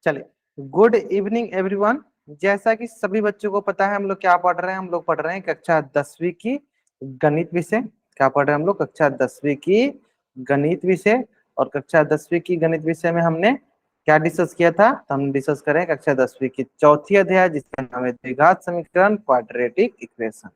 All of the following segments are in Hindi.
चलिए, गुड इवनिंग एवरीवन। जैसा कि सभी बच्चों को पता है, हम लोग क्या पढ़ रहे हैं? हम लोग पढ़ रहे हैं कक्षा 10वीं की गणित विषय। क्या पढ़ रहे हैं हम लोग? कक्षा 10वीं की गणित विषय। और कक्षा 10वीं की गणित विषय में हमने क्या डिस्कस किया था? तो हम डिस्कस करें कक्षा 10वीं की चौथी अध्याय, जिसका नाम है द्विघात समीकरण, क्वाड्रेटिक इक्वेशन।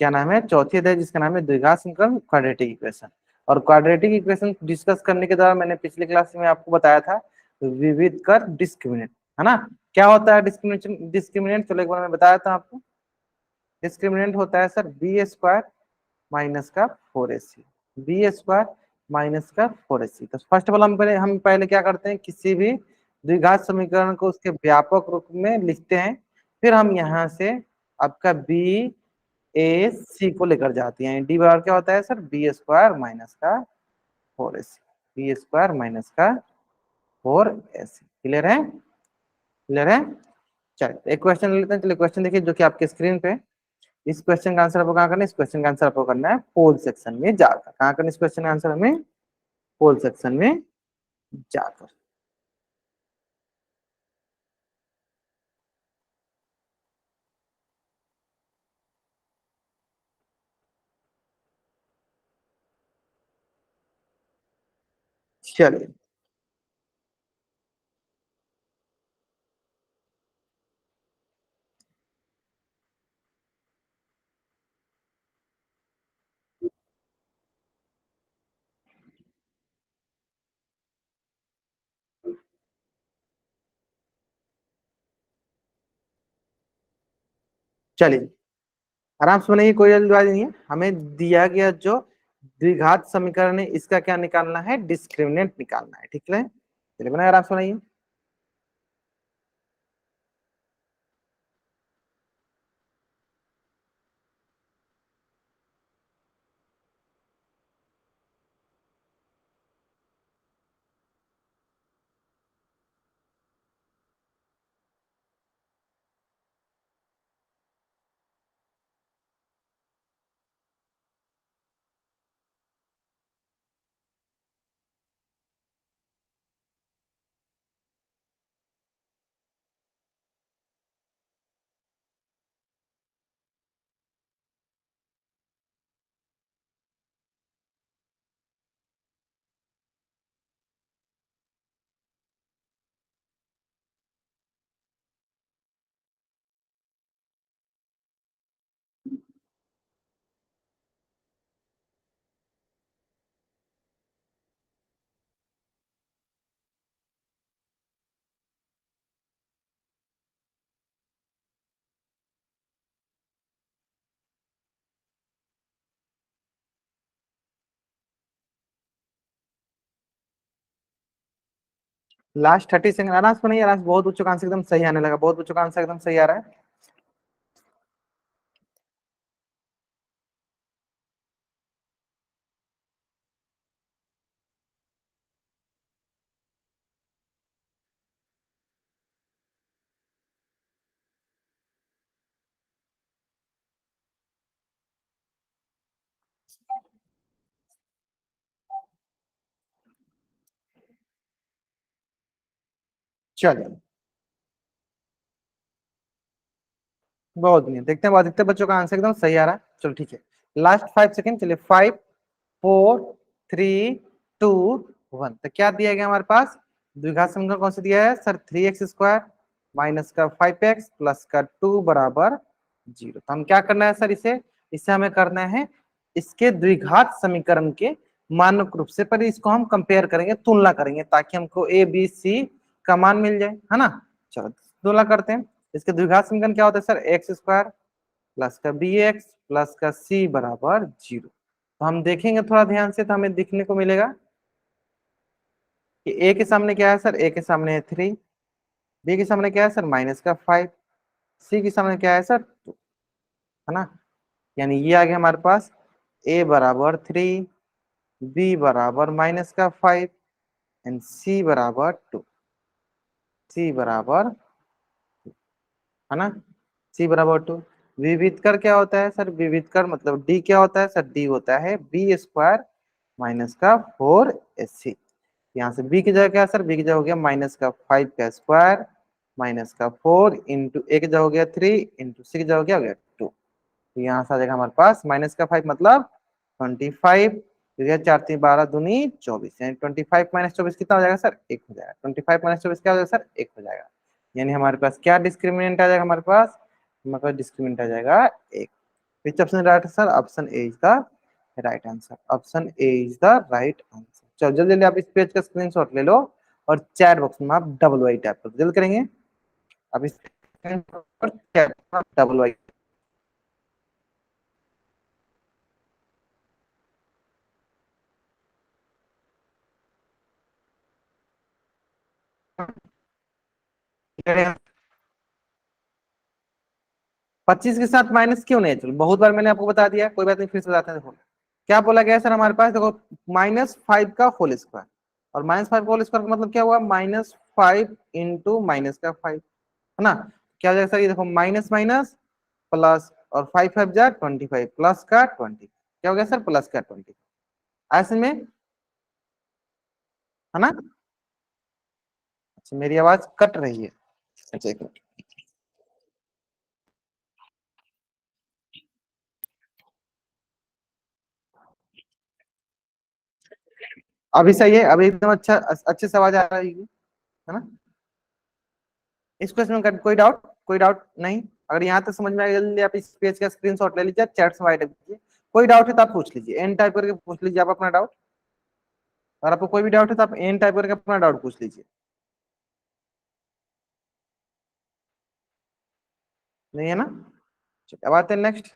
क्या नाम है? चौथी अध्याय जिसका नाम है द्विघात समीकरण, क्वाड्रेटिक इक्वेशन। और क्वाड्रेटिक इक्वेशन डिस्कस करने के दौरान मैंने पिछले क्लास में आपको बताया था विविध कर डिस्क्रिमिनेंट, है ना? क्या होता है डिस्क्रिमिनेशन? डिस्क्रिमिनेंट चलो एक बार मैं बताया था आपको। डिस्क्रिमिनेंट होता है सर बी स्क्वायर माइनस का 4ac। बी स्क्वायर माइनस का 4ac। तो फर्स्ट ऑफ ऑल हम पहले क्या करते हैं? किसी भी द्विघात समीकरण को उसके व्यापक रूप में लिखते हैं। फिर हम यहाँ से आपका बी ए सी को लेकर जाती हैं। डी बराबर क्या होता है सर? बी स्क्वायर माइनस का 4ac। बी स्क्वायर माइनस का 4ac। क्लियर है? क्लियर है? चलिए एक क्वेश्चन ले लेते हैं। चलिए क्वेश्चन देखिए जो कि आपके स्क्रीन पे। इस क्वेश्चन का आंसर आपको कहाँ करना है? इस क्वेश्चन का आंसर आपको करना है पोल सेक्शन में जाकर। कहाँ करना है इस क्वेश्चन का आंसर हमें? पोल सेक्शन में जाकर। चलिए चलिए आराम से बनाइए, कोई जल्दबाजी नहीं है। हमें दिया गया जो द्विघात समीकरण है, इसका क्या निकालना है? डिस्क्रिमिनेंट निकालना है। ठीक है? चलिए बनाइए, आराम से बनाइए। लास्ट 30 सेकंड आराम से बनाइए। आराम से, बहुत बच्चों का आंसर एकदम सही आने लगा। बहुत बच्चों का आंसर एकदम सही आ रहा है। चलिए बहुत बढ़िया, देखते हैं बहुत अधिकतर बच्चों का आंसर एकदम सही आ रहा है। चलो ठीक है, लास्ट 5 सेकंड। चलिए 5 4 3 2 1। तो क्या दिया गया हमारे पास? द्विघात समीकरण कौन सा दिया है सर? 3x² माइनस का 5x प्लस का 2 बराबर 0। तो हम क्या करना है सर? इसे इसे हमें करना है इसके द्विघात समीकरण के मानक रूप से। पर इसको हम कंपेयर करेंगे, तुलना करेंगे, ताकि हमको ए बी सी का मान मिल जाए, है ना? चलो तुलना करते हैं। इसके द्विघात समीकरण क्या होता है सर? x² प्लस का बी एक्स प्लस का सी बराबर 0। तो हम देखेंगे थोड़ा ध्यान से, तो हमें दिखने को मिलेगा कि ए के सामने क्या है सर? ए के सामने है 3। बी के सामने क्या है सर? माइनस का 5। सी के सामने क्या है सर? 2। है ना? यानी ये आ गया हमारे पास ए बराबर 3, बी बराबर माइनस का 5 एंड सी बराबर 2। सी बराबर, है ना? सी बराबर 2। विविध कर क्या होता है सर? विविध कर मतलब डी क्या होता है सर? डी होता है बी स्क्वायर माइनस का 4ac। यहाँ से बी की जगह क्या है सर, बी की जगह हो गया माइनस का 5 का स्क्वायर माइनस का 4 इंटू ए की जगह हो गया 3 इंटू सी की जगह हो गया 2। तो यहाँ से आ जाएगा हमारे पास माइनस का 5 मतलब 25, चार तीन 12 दूनी 24, यानी 25 माइनस 24 कितना हो जाएगा सर, 1 हो जाएगा। 25 माइनस 24 क्या हो जाएगा सर, 1 हो जाएगा। यानी हमारे पास क्या डिस्क्रिमिनेंट आ जाएगा, हमारे पास डिस्क्रिमिनेंट आ जाएगा 1। Which option right sir, option A is the right answer, option A is the right answer. चलो जल्दी जल्दी आप इस पेज का स्क्रीनशॉट ले लो और चैट बॉक्स में आप डबल वाई टाइप कर जल्द करेंगे। अब इस चैट डबल वाई करें। 25 के साथ माइनस क्यों नहीं है, चलो बहुत बार मैंने आपको बता दिया, कोई बात नहीं फिर से बताते हैं। देखो क्या बोला गया सर हमारे पास, देखो -5 का होल स्क्वायर, और -5 का होल स्क्वायर का मतलब क्या हुआ, -5 इंटू माइनस का 5, है ना। क्या हो जाएगा सर, ये देखो माइनस माइनस प्लस, और 5 5 जा 25 प्लस का 20, क्या हो गया सर, प्लस का 20, ऐसे में, है ना। अच्छा मेरी आवाज कट रही है, अच्छा एक मिनट। अभी सही है, अभी एकदम अच्छा, अच्छे से आवाज आ रही है ना। इस क्वेश्चन का कोई डाउट, कोई डाउट नहीं। अगर यहाँ तक समझ में आएगा जल्दी आप इस पेज का स्क्रीनशॉट ले लीजिए, चैट से वाइट कीजिए। कोई डाउट है तो आप पूछ लीजिए, एन टाइप करके पूछ लीजिए आप अपना डाउट। अगर आपको कोई भी डाउट है तो आप एन टाइप करके अपना डाउट पूछ लीजिए। नहीं है ना, चलिए अब आते हैं नेक्स्ट।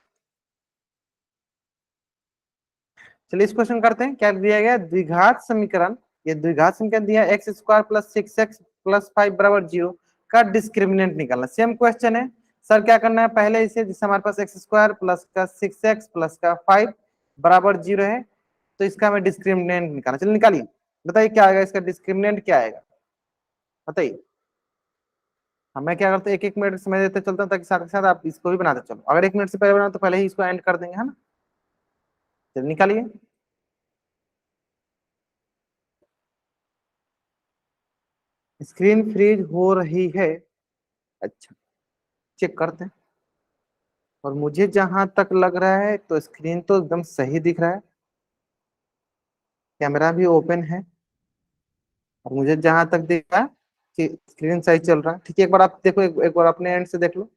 चलिए इस क्वेश्चन करते हैं, क्या दिया गया, द्विघात समीकरण, ये द्विघात समीकरण दिया x square plus 6x plus 5 बराबर 0 का डिस्क्रिमिनेंट निकालना। सेम क्वेश्चन है सर, क्या करना है पहले इसे, जिससे हमारे पास एक्स स्क्वायर प्लस का 6x प्लस का 5 बराबर 0 है, तो इसका हमें डिस्क्रिमिनेंट निकालना। चलिए निकालिए, बताइए क्या आएगा इसका डिस्क्रिमिनेंट, क्या आएगा बताइए। हमें क्या करते हैं, एक एक मिनट समय देते चलते हैं, ताकि साथ के साथ आप इसको भी बनाते चलो। अगर 1 मिनट से पहले बनाओ तो पहले ही इसको एंड कर देंगे, है ना। चलिए निकालिए। स्क्रीन फ्रीज हो रही है, अच्छा चेक करते हैं। और मुझे जहां तक लग रहा है तो स्क्रीन तो एकदम सही दिख रहा है, कैमरा भी ओपन है, और मुझे जहां तक दिख रहा है कि स्क्रीन सही चल रहा है। ठीक है, एक बार आप देखो, एक बार अपने एंड से देख लो।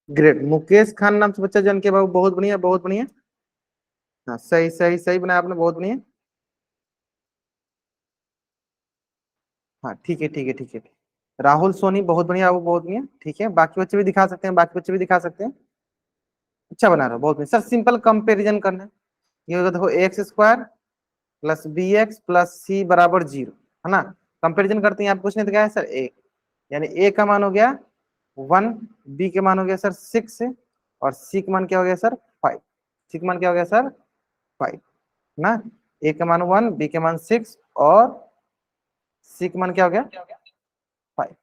ग्रेट, मुकेश खान नाम से बच्चा जन के बाबू, बहुत बढ़िया बहुत बढ़िया। हाँ सही सही सही बनाया आपने, बहुत बढ़िया। हाँ ठीक है ठीक है ठीक है। राहुल सोनी बहुत बढ़िया, वो बहुत बढ़िया, ठीक है। बाकी बच्चे भी दिखा सकते हैं, बाकी बच्चे भी दिखा सकते हैं। अच्छा बना रहे हो, बहुत बढ़िया सर। सिंपल कंपेरिजन करना है, ये होगा देखो x square plus b x plus c बराबर 0, है ना। कंपेरिजन करते हैं, आप कुछ नहीं तो क्या है सर, ए, यानी ए का मान हो गया 1, बी के मान हो गया सर 6, और सी का मान क्या हो गया सर 5। सी का मान क्या हो गया सर 5 ना। ए का मान 1, बी के मान 6, और सी का मान क्या हो गया 5।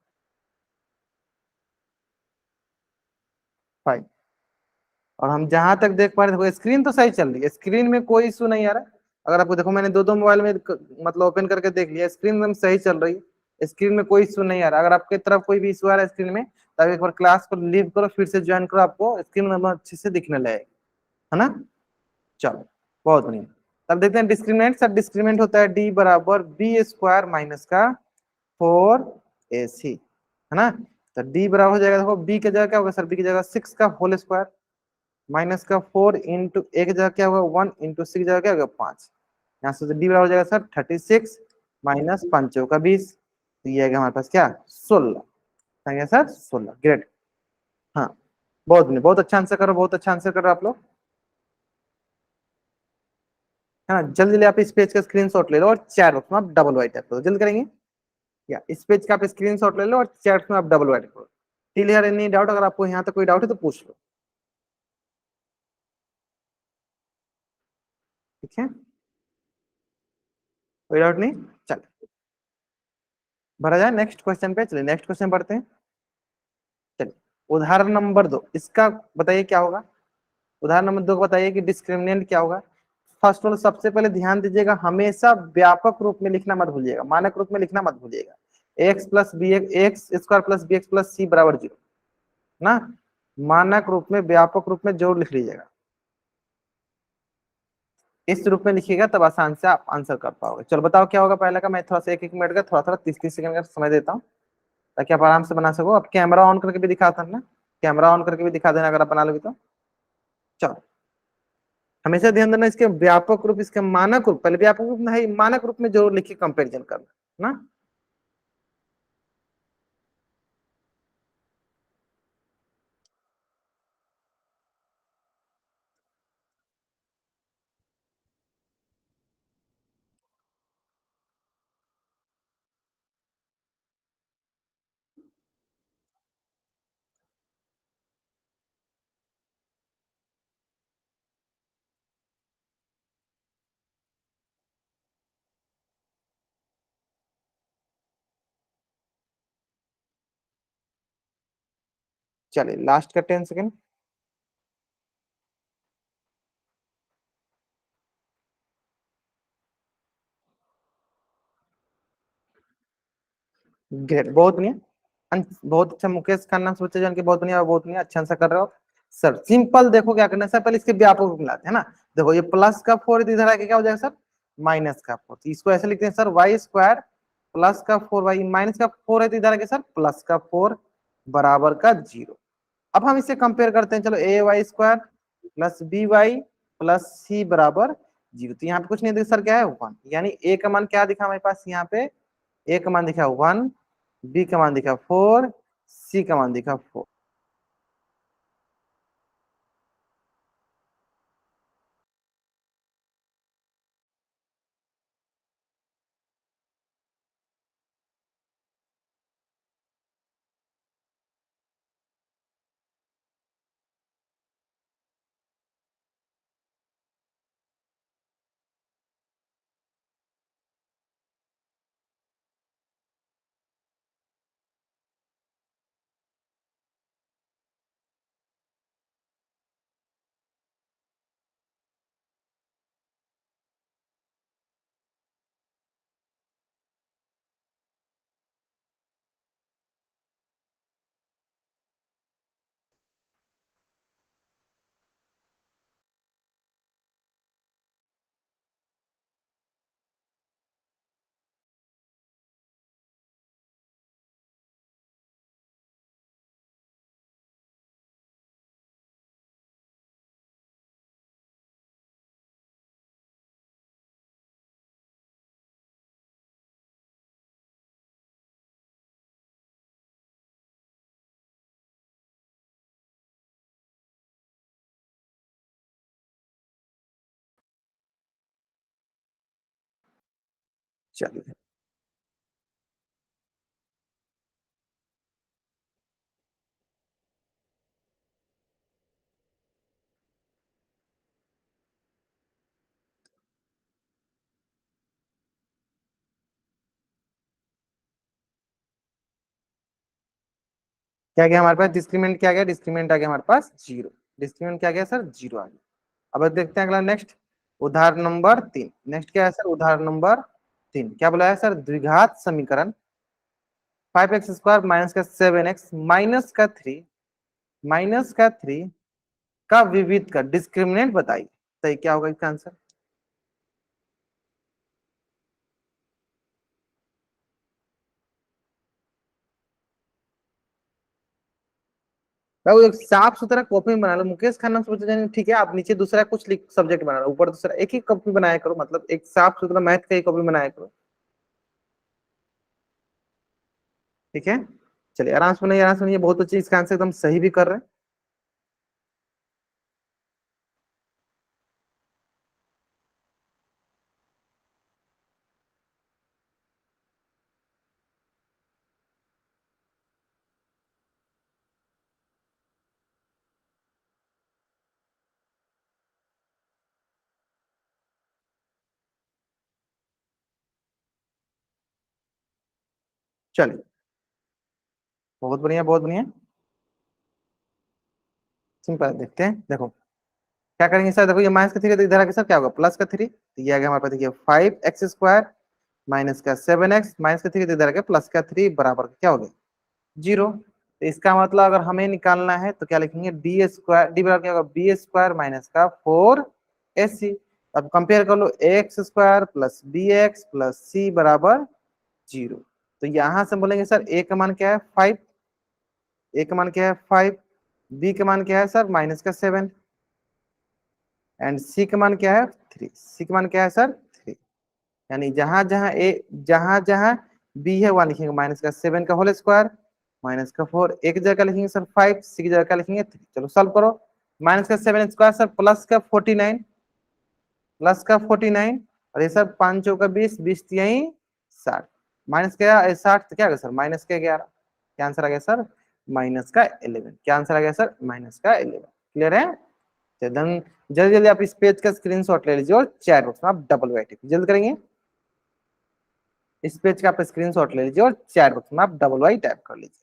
5, और हम जहां तक देख पा रहे, देखो स्क्रीन तो सही चल रही है, स्क्रीन में कोई इशू नहीं आ रहा है। अगर आपको देखो, मैंने दो दो मोबाइल में मतलब ओपन करके देख लिया, स्क्रीन एकदम सही चल रही है, स्क्रीन में कोई इशू नहीं आ रहा। अगर आपके तरफ कोई भी इशू आ रहा है स्क्रीन में, तो आप एक बार क्लास को लीव करो, फिर से ज्वाइन करो, आपको स्क्रीन में अच्छे से दिखने लगेगा, है ना। चलो बहुत बढ़िया। तब देखते हैं डिस्क्रिमिनेंट। सर डिस्क्रिमिनेंट होता है डी बराबर बी स्क्वायर माइनस का 4ac, है ना। तो डी बराबर हो जाएगा, देखो बी की जगह क्या होगा सर, बी की जगह 6 का होल स्क्वायर माइनस का 4 इंटू ए की जगह क्या होगा 1 इंटू सी की जगह क्या होगा 5। यहाँ से डी बराबर हो जाएगा सर 36 माइनस 5 का 20, तो ये आएगा हमारे पास क्या 16। संख्या सर 16। ग्रेट। हाँ, बहुत नहीं, बहुत अच्छा आंसर करो, बहुत अच्छा आंसर करो आप लोग, है ना। जल्दी जल्दी आप इस पेज का स्क्रीनशॉट ले लो और चैट बॉक्स में आप डबल वाइट टाइप करो, जल्दी करेंगे। या इस पेज का आप स्क्रीनशॉट ले लो और चैट में आप डबल वाइट करो। Clear, any doubt? अगर आपको यहाँ तक कोई डाउट है तो पूछ लो, ठीक है, कोई डाउट नहीं। चलिए भरा जाए नेक्स्ट क्वेश्चन पे, चलिए नेक्स्ट क्वेश्चन पढ़ते हैं। चलिए उदाहरण नंबर 2, इसका बताइए क्या होगा। उदाहरण नंबर 2 को बताइए कि डिस्क्रिमिनेंट क्या होगा। फर्स्ट ऑफ सब, सबसे पहले ध्यान दीजिएगा, हमेशा व्यापक रूप में लिखना मत भूलिएगा, मानक रूप में लिखना मत भूलिएगा। X plus b x square plus b x plus c बराबर 0 ना, मानक रूप में व्यापक रूप में जरूर लिख लीजिएगा। इस रूप में लिखिएगा तब आसान से आप आंसर कर पाओगे। चलो बताओ क्या होगा पहले का। मैं थोड़ा सा एक एक मिनट का, थोड़ा थोड़ा 30-30 सेकंड का समय देता हूँ ताकि आप आराम से बना सको। अब कैमरा ऑन करके भी दिखाता ना, कैमरा ऑन करके भी दिखा देना अगर आप बना लोगे तो। चलो हमेशा ध्यान देना, इसके व्यापक रूप, इसके मानक रूप, पहले व्यापक रूप नहीं मानक रूप में जरूर लिखिए, कंपेरिजन करना ना। चलिए लास्ट का 10 सेकंड। ग्रेट, बहुत बढ़िया। बहुत अच्छा मुकेश खन्ना सोचे जान के, बहुत बढ़िया, बहुत बढ़िया, अच्छा आंसर कर रहे हो सर। सिंपल देखो क्या करना है सर, पहले इसके व्यापक रूप मिलाते हैं ना। देखो ये प्लस का 4 इधर आके क्या हो जाएगा सर, माइनस का 4, तो इसको ऐसे लिखते हैं सर, वाई स्क्वायर प्लस का 4 वाई माइनस का 4 है तो इधर आके सर प्लस का 4 बराबर का 0। अब हम इसे कंपेयर करते हैं, चलो a y square plus b y plus c बराबर 0। तो यहाँ पे कुछ नहीं दिखा सर, क्या है 1, यानी ए का मान क्या दिखा हमारे पास यहाँ पे, ए का मान दिखा 1, बी का मान दिखा 4, सी का मान दिखा 4। चलिए क्या गया हमारे पास, डिस्क्रीमेंट क्या गया, डिस्क्रीमेंट आ गया हमारे पास 0। डिस्क्रीमेंट क्या गया सर, 0 आ गया। अब देखते हैं अगला नेक्स्ट, उदाहरण नंबर 3। नेक्स्ट क्या है सर, उदाहरण नंबर 3 क्या बोला है सर, द्विघात समीकरण 5x² माइनस का 7x माइनस का 3 का विविध का डिस्क्रिमिनेंट बताइए। सही क्या होगा इसका आंसर। भाई वो एक साफ सुथरा कॉपी में बना लो, मुकेश खन्ना सोचे जाने ठीक है, आप नीचे दूसरा कुछ लिख, सब्जेक्ट बना लो, ऊपर दूसरा, एक ही कॉपी बनाया करो, मतलब एक साफ सुथरा मैथ का ही कॉपी बनाया करो, ठीक है। चलिए आराम से बनाइए, आराम से बनाइए, बहुत अच्छी, इसका आंसर एकदम सही भी कर रहे हैं। चलिए बहुत बढ़िया, बहुत बढ़िया। सिंपल देखते हैं, देखो क्या करेंगे सर, देखो ये माइनस का थ्री, तो इधर आके सर क्या होगा, प्लस का थ्री, तो ये आ गया हमारे पास, देखिए 5x² माइनस का 7x, माइनस का थ्री, तो इधर आ गया प्लस का थ्री, बराबर क्या हो गया, जीरो। तो इसका मतलब अगर हमें निकालना है तो क्या लिखेंगे, डी स्क्वायर, डी बराबर क्या होगा, बी स्क्वायर माइनस का 4ac। अब कंपेयर कर लो, x² plus bx plus c बराबर जीरो। तो यहां से बोलेंगे सर a का मान क्या है, 5, a का मान क्या है 5, b का मान क्या है सर माइनस का 7, एंड c का मान क्या है 3, c का मान क्या है सर 3। यानी जहां जहां ए, जहां जहां b है वहां लिखेंगे माइनस का 7 का होल स्क्वायर, माइनस का 4, एक जगह लिखेंगे सर 5, सी की जगह लिखेंगे 3। चलो सॉल्व करो, माइनस का 7 स्क्वायर सर प्लस का 49, प्लस का 49, और ये सर 5 चौका 20, 20 यही 60, माइनस का 60, तो क्या होगा सर माइनस का 11। क्या आंसर आ गया सर, माइनस का 11। क्या आंसर आ गया सर, माइनस का 11। क्लियर है। देन जल्दी जल्दी आप इस पेज का स्क्रीनशॉट ले लीजिए और चैट बॉक्स में आप डबल वाई जल्द करेंगे। इस पेज का आप स्क्रीनशॉट ले लीजिए और चैट बॉक्स में आप डबल वाई टाइप कर लीजिए।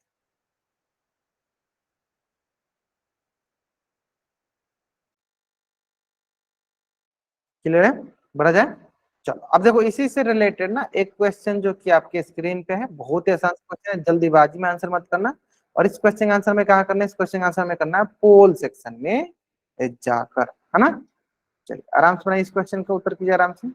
क्लियर है, बढ़ा जाए। चलो अब देखो इसी से रिलेटेड ना एक क्वेश्चन जो कि आपके स्क्रीन पे है, बहुत ही आसान क्वेश्चन है, जल्दीबाजी में आंसर मत करना। और इस क्वेश्चन आंसर में कहा करना है, इस क्वेश्चन आंसर में करना है पोल सेक्शन में जाकर, है ना। चलिए आराम से बनाइए, इस क्वेश्चन का उत्तर कीजिए आराम से।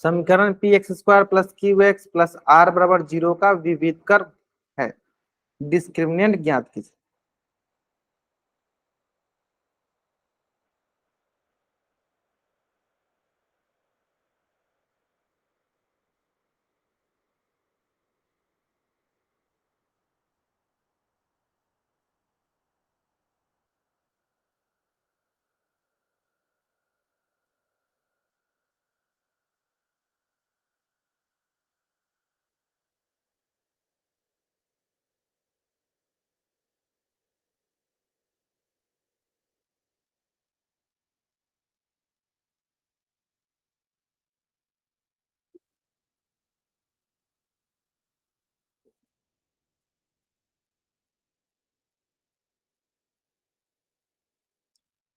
समीकरण px² plus qx plus r बराबर जीरो का विविध कर है, डिस्क्रिमिनेंट ज्ञात कीजिए।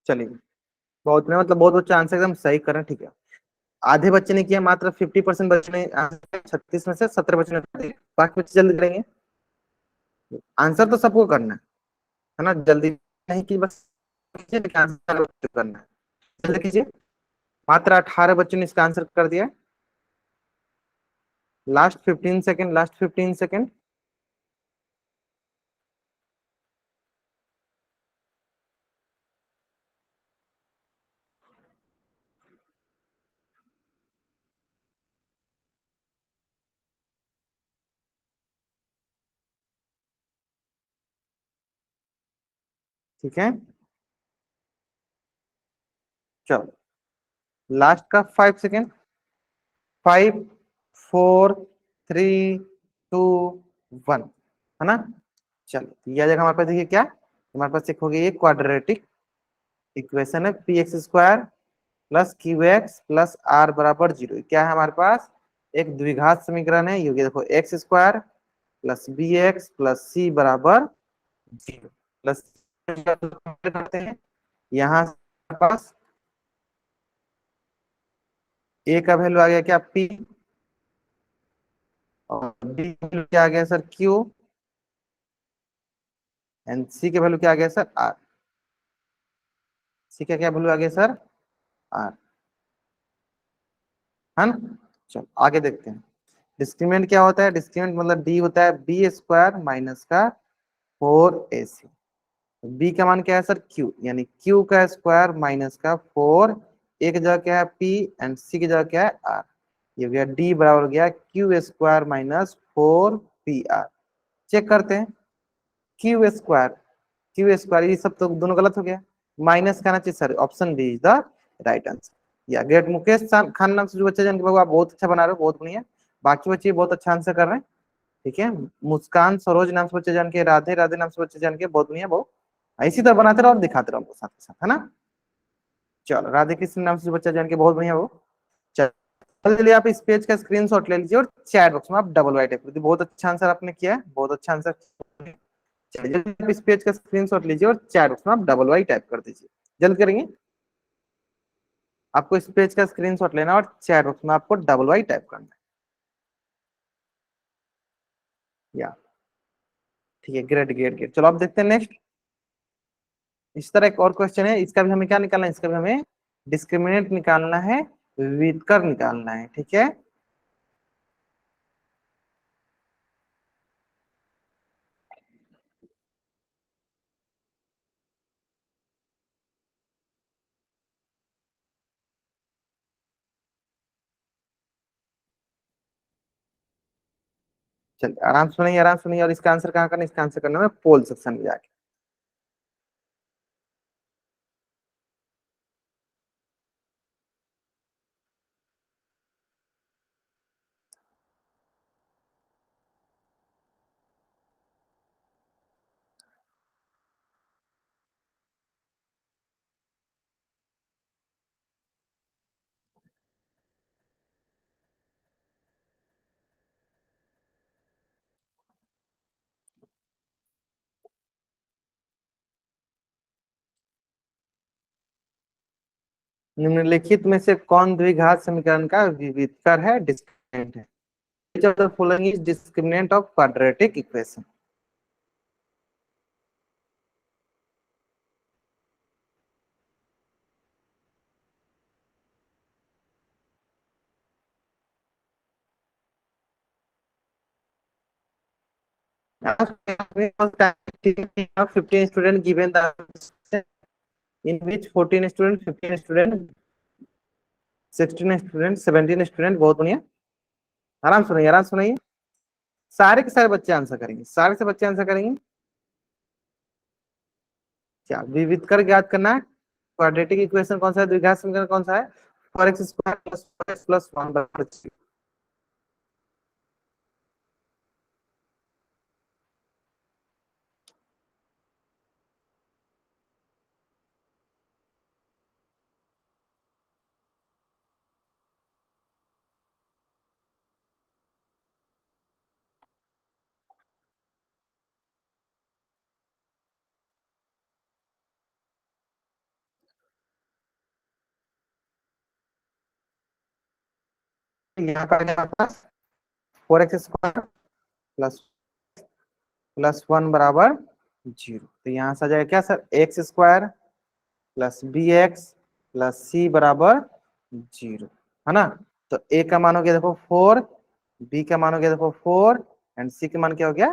चलिए बहुत ने मतलब बहुत बच्चे आंसर एकदम सही करें, ठीक है। आधे बच्चे ने किया, मात्र 50% बच्चे ने आंसर, 36 में से 17 बच्चे ने कर दिया। बाकी बच्चे जल्दी करेंगे, आंसर तो सबको करना है ना, जल्दी नहीं कि बस कीजिए, लेकिन आंसर करना है, जल्दी कीजिए। मात्र 18 बच्चों ने इसका आंसर कर दिया। Last 15 second, last 15 second. ठीक है, चलो लास्ट का 5 सेकेंड, 5, 4, 3, 2, 1, है ना। चलो यह जगह हमारे पास देखिए क्या, हमारे पास एक हो गई, ये क्वाड्रेटिक इक्वेशन है, px² plus qx plus r बराबर जीरो। क्या है हमारे पास, एक द्विघात समीकरण है, ये देखो x² plus bx plus c बराबर जीरो, प्लस करते हैं। यहाँ पास ए का वैल्यू आ गया क्या, पी, और बी का वैल्यू क्या आ गया सर, क्यू, एंड सी के वैल्यू क्या आ गया सर, आर। सी का क्या वैल्यू आ गया सर, आर, है ना। चलो आगे देखते हैं। डिस्क्रीमेंट क्या होता है, डिस्क्रीमेंट मतलब डी होता है बी स्क्वायर माइनस का 4ac। बी का मान क्या है सर, क्यू, यानी क्यू का स्क्वायर माइनस का 4, एक जगह क्या है पी, एंड सी की जगह क्या है आर। ये हो गया डी बराबर हो गया Q square minus 4pr। Check करते हैं, क्यू स्क्वायर, क्यू स्क्वायर, ये सब तो दोनों गलत हो गया, माइनस का आना चाहिए sir, option B is the right answer. या ग्रेट, मुकेश खान नाम से जो बच्चे जान के बाबू आप बहुत अच्छा बना रहे हो, बहुत बढ़िया। बाकी बच्चे बहुत अच्छा आंसर कर रहे हैं, ठीक है। मुस्कान सरोज नाम से बच्चे जान के, राधे राधे नाम से बच्चे जान के, बहुत बढ़िया, बहुत इसी तरह बनाते रहो और दिखाते रहो हमको साथ के साथ, है ना। चलो राधे कृष्ण नाम से बच्चा जान के, बहुत बढ़िया वो। चलो चलिए, आप इस पेज का स्क्रीनशॉट ले लीजिए और चैट बॉक्स में आप डबल वाइट टाइप कर दीजिए। बहुत अच्छा आंसर आपने किया है, बहुत अच्छा आंसर। चलिए आप इस पेज का स्क्रीनशॉट लीजिए और चैट बॉक्स में आप डबल वाई टाइप कर दीजिए, जल्द करेंगे। आपको इस पेज का स्क्रीनशॉट लेना और चैट बॉक्स में आपको डबल वाई टाइप करना है, या ठीक है, ग्रेट ग्रेट ग्रेट। चलो आप देखते हैं नेक्स्ट। इस तरह एक और क्वेश्चन है, इसका भी हमें क्या निकालना है, इसका भी हमें डिस्क्रिमिनेंट निकालना है, विकर निकालना है, ठीक है। चलिए आराम सुनिए, आराम सुनिए, और इसका आंसर कहाँ करना है, इसका आंसर करना है पोल सेक्शन में जाके। निम्नलिखित में से कौन द्विघात समीकरण का विविधकर है, डिस्क्रिमिनेंट है। Which of the following is discriminant of quadratic equation? Of 15 students given the in which 14 students, 15 students, 16 students, 17 students, बहुत बढ़िया। आराम सुनिए, आराम सुनिए, सारे के सारे बच्चे आंसर करेंगे, सारे से बच्चे आंसर करेंगे। क्या विविध कर ज्ञात करना है, क्वाड्रेटिक इक्वेशन कौन सा है, द्विघात समीकरण कौन सा है, 4x square plus 5x plus 1 बराबर 3। यहाँ पर हमारे पास 4x स्क्वायर प्लस प्लस 1 बराबर 0, तो यहाँ से आ जाएगा क्या sir, x square plus b x plus c बराबर 0, है ना। तो ए का मान हो गया देखो 4, बी का मान हो गया देखो 4, एंड सी का मान क्या हो गया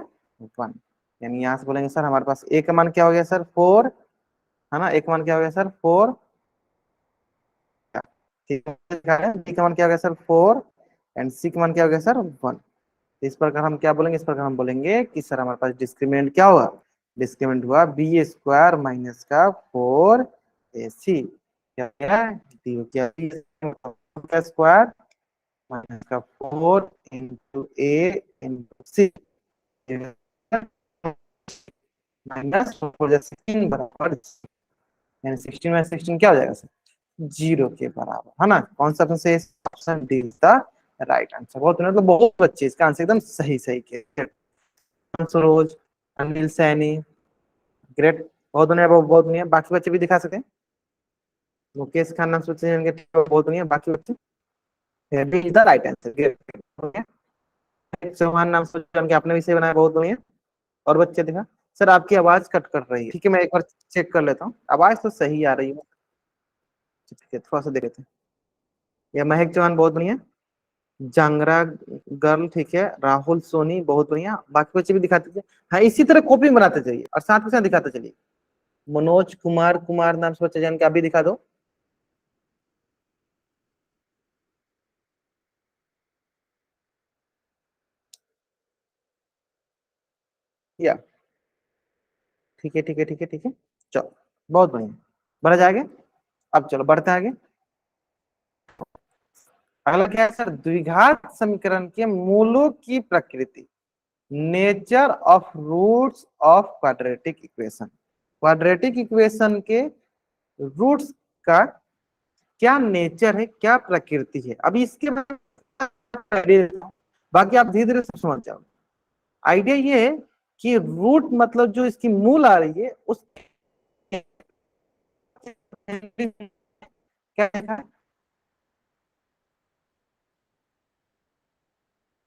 1। यानी यहाँ से बोलेंगे सर हमारे पास ए का मान क्या हो गया सर 4, है ना, ए का मान क्या हो गया सर 4, ठीक है, बी का मान क्या हो गया सर 4, एंड सी का मान क्या हो गया सर 1। इस प्रकार हम क्या बोलेंगे, इस प्रकार हम बोलेंगे कि सर हमारे पास डिस्क्रिमिनेंट क्या हुआ, डिस्क्रिमिनेंट हुआ बी स्क्वायर माइनस का 4ac, क्या है, डी हो गया बी का स्क्वायर माइनस का 4 इंटू ए इंटू सी माइनस 4 बराबर, यानी 16 में 16 क्या हो जाएगा सर, 0 के बराबर, है ना। कौन सा ऑप्शन से, option D is the right answer. बहुत मतलब बहुत बच्चे इसका आंसर एकदम सही सही के, सरोज, अनिल सैनी, ग्रेट। बहुत दुनिया बहुत दुनिया, बाकी बच्चे भी दिखा सकते हैं। मुकेश खान नाम सोचे जान के बहुत दुनिया, बाकी बच्चे is the right answer. Chauhan नाम सोचे जान के आपने भी सही बनाया, बहुत दुनिया। और बच्चे दिखा। सर आपकी आवाज कट कर रही है, ठीक है मैं एक बार चेक कर लेता हूँ, आवाज तो सही आ रही है। ठीक है थोड़ा सा देख लेते हैं। या महक चौहान बहुत बढ़िया। जांगरा गर्ल ठीक है, राहुल सोनी बहुत बढ़िया, बाकी बच्चे भी दिखाते चलिए। हाँ इसी तरह कॉपी बनाते जाइए और साथ के साथ दिखाते चलिए। मनोज कुमार कुमार नाम से बच्चे जान के आप भी दिखा दो। या ठीक है ठीक है ठीक है ठीक है। चलो बहुत बढ़िया, बढ़ा जाएगा। अब चलो बढ़ते हैं आगे। अगला क्या है सर, द्विघात समीकरण के मूलों की प्रकृति। Nature of roots of quadratic equation. Quadratic equation के रूट्स का क्या नेचर है, क्या प्रकृति है, अभी इसके बाकी आप धीरे धीरे सब समझ जाओ। आइडिया ये है कि रूट मतलब जो इसकी मूल आ रही है उस क्या है,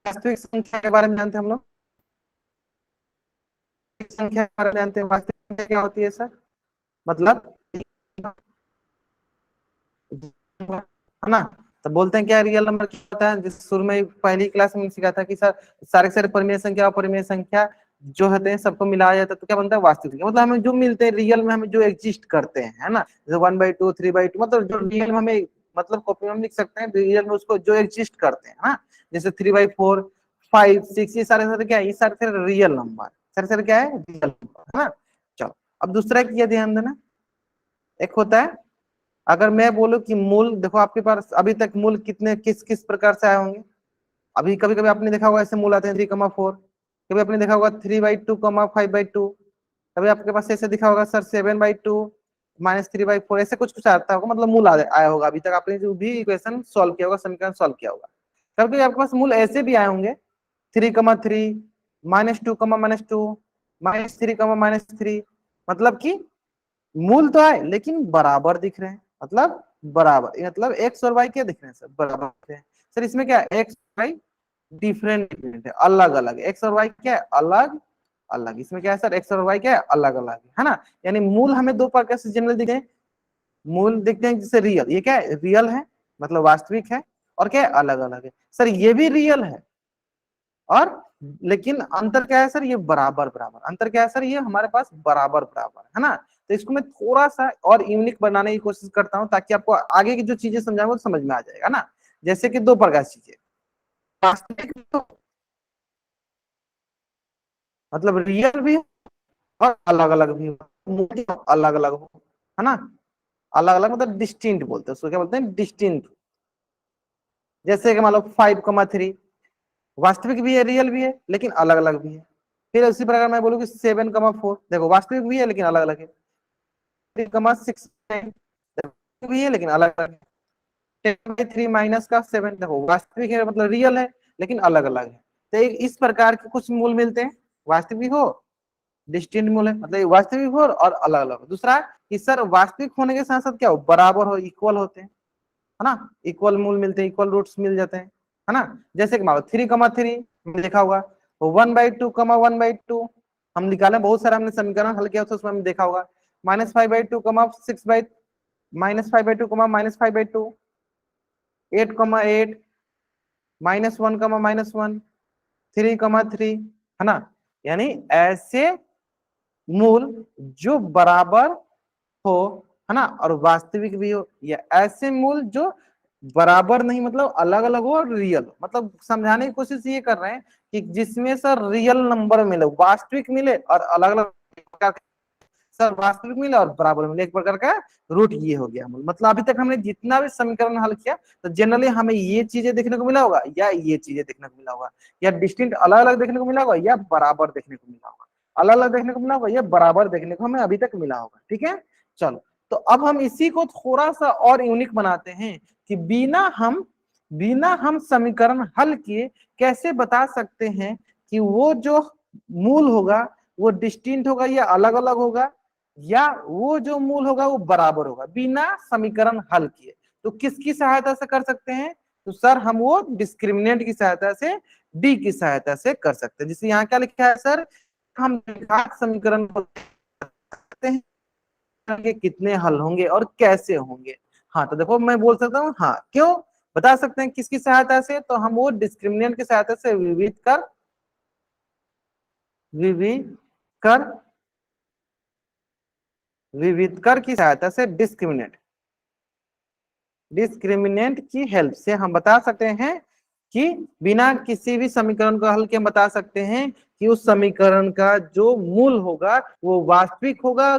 वास्तविक संख्या के बारे में जानते हैं हम लोग। संख्या के बारे में जानते हैं, वास्तविक संख्या क्या होती है सर, मतलब है ना। तो बोलते हैं क्या रियल नंबर क्या होता है, जिस शुरू में पहली क्लास में सिखा था कि सर सारे सारे परिमेय संख्या और परिमेय संख्या जो होते हैं सबको मिलाया जाता है तो क्या बनता है वास्तविक संख्या। मतलब हमें जो मिलते हैं रियल में, हमें जो एग्जिस्ट करते हैं, है ना, जैसे 1/2 3/2, मतलब जो रियल में हमें, मतलब कॉपी में हम लिख सकते हैं रियल में उसको जो एग्जिस्ट करते हैं ना, जैसे 3/4 5 6, ये सारे सारे क्या है, ये सारे सारे रियल नंबर, सारे सारे क्या है रियल नंबर, है ना। चलो अब दूसरा क्या ध्यान देना, एक होता है अगर मैं बोलूं कि मूल, देखो आपके पास अभी तक मूल कितने किस किस प्रकार से आए होंगे। अभी कभी कभी आपने देखा होगा ऐसे मूल आते हैं 3,4, कभी आपने देखा होगा 3/2, 5/2, कभी आपके पास ऐसे दिखा होगा सर 7/2 -3/4, ऐसे कुछ कुछ आता होगा, मतलब मूल आया होगा। अभी तक आपने जो भी इक्वेशन सॉल्व किया होगा, समीकरण सॉल्व किया होगा, कभी कभी आपके पास मूल ऐसे भी आए होंगे 3,3 -2, -3, मतलब कि मूल तो आए लेकिन बराबर दिख रहे हैं, मतलब बराबर, मतलब एक्स और वाई क्या दिख रहे हैं सर, बराबर दिख रहे हैं। सर इसमें क्या है, एक्स वाई डिफरेंट डिफरेंट है, अलग अलग, एक्स और वाई क्या है अलग अलग, इसमें क्या है सर एक्स और वाई क्या है अलग अलग है ना। यानी मूल हमें दो प्रकार से जनरल दिखते हैं। मूल दिखते हैं जैसे रियल, ये क्या है रियल है, मतलब वास्तविक है, और क्या है अलग अलग है। सर ये भी रियल है, और लेकिन अंतर क्या है सर, ये बराबर बराबर, अंतर क्या है सर, ये हमारे पास बराबर बराबर है ना। तो इसको मैं थोड़ा सा और यूनिक बनाने की कोशिश करता हूं ताकि आपको आगे की जो चीजें समझाऊंगा वो समझ में आ जाएगा ना। जैसे कि दो प्रकार की चीजें, वास्तविक तो मतलब रियल भी और अलग अलग भी हो, अलग अलग हो, है ना। अलग अलग मतलब डिस्टिंक्ट बोलते हैं उसको, क्या बोलते हैं डिस्टिंक्ट। जैसे कि मान लो 5,3 वास्तविक भी है रियल भी है लेकिन अलग अलग भी है। फिर उसी प्रकार मैं बोलूँ कि 7,4 देखो वास्तविक भी है लेकिन अलग अलग है। 3,6 भी है लेकिन अलग अलग है। 10/3 माइनस का 7 देखो वास्तविक है मतलब रियल है लेकिन अलग अलग है। तो इस प्रकार के कुछ मूल मिलते हैं, वास्तविक हो डिस्टिंक्ट मूल है, मतलब वास्तविक हो और अलग अलग हो। दूसरा कि सर वास्तविक होने के साथ साथ क्या हो बराबर हो, इक्वल होते हैं, है ना, इक्वल मूल मिलते हैं, इक्वल रूट्स मिल जाते हैं, है ना। जैसे कि मान लो 3,3 देखा होगा, 1/2, 1/2 हम निकाले बहुत सारा, हमने समीकरण हल किया था उसमें हमने देखा होगा, -5/2, 6 -5/2, -5/2, 8,8, -1, -1, 3,3, है ना। यानी ऐसे मूल जो बराबर हो, है ना, और वास्तविक भी हो, या ऐसे मूल जो बराबर नहीं मतलब अलग अलग हो और रियल हो। मतलब समझाने की कोशिश ये कर रहे हैं कि जिसमें सर रियल नंबर मिले, वास्तविक मिले और अलग अलग सर वास्तविक मिले और बराबर मिले, एक प्रकार का रूट ये हो गया। मतलब अभी तक हमने जितना भी समीकरण हल किया तो जनरली हमें ये चीजें देखने को मिला होगा, या ये चीजें देखने को मिला होगा, या डिस्टिंक्ट अलग अलग देखने को मिला होगा, या बराबर देखने को मिला होगा, अलग अलग देखने को मिला होगा या बराबर देखने को हमें अभी तक मिला होगा। ठीक है चलो, तो अब हम इसी को थोड़ा सा और यूनिक बनाते हैं कि बिना हम समीकरण हल किए कैसे बता सकते हैं कि वो जो मूल होगा वो डिस्टिंक्ट होगा या अलग अलग होगा, या वो जो मूल होगा वो बराबर होगा बिना समीकरण हल किए। तो किसकी सहायता से कर सकते हैं? तो सर हम वो डिस्क्रिमिनेंट की सहायता से, डी की सहायता से कर सकते हैं। जैसे यहाँ क्या लिखा है सर, हम घात समीकरण को सकते हैं कि कितने हल होंगे और कैसे होंगे। हाँ तो देखो मैं बोल सकता हूँ, हाँ क्यों बता सकते हैं किसकी सहायता से? तो हम वो डिस्क्रिमिनेंट की सहायता से विविध कर विविधकर की सहायता से डिस्क्रिमिनेंट की हेल्प से हम बता सकते हैं कि बिना किसी भी समीकरण को हल के हम बता सकते हैं कि उस समीकरण का जो मूल होगा वो वास्तविक होगा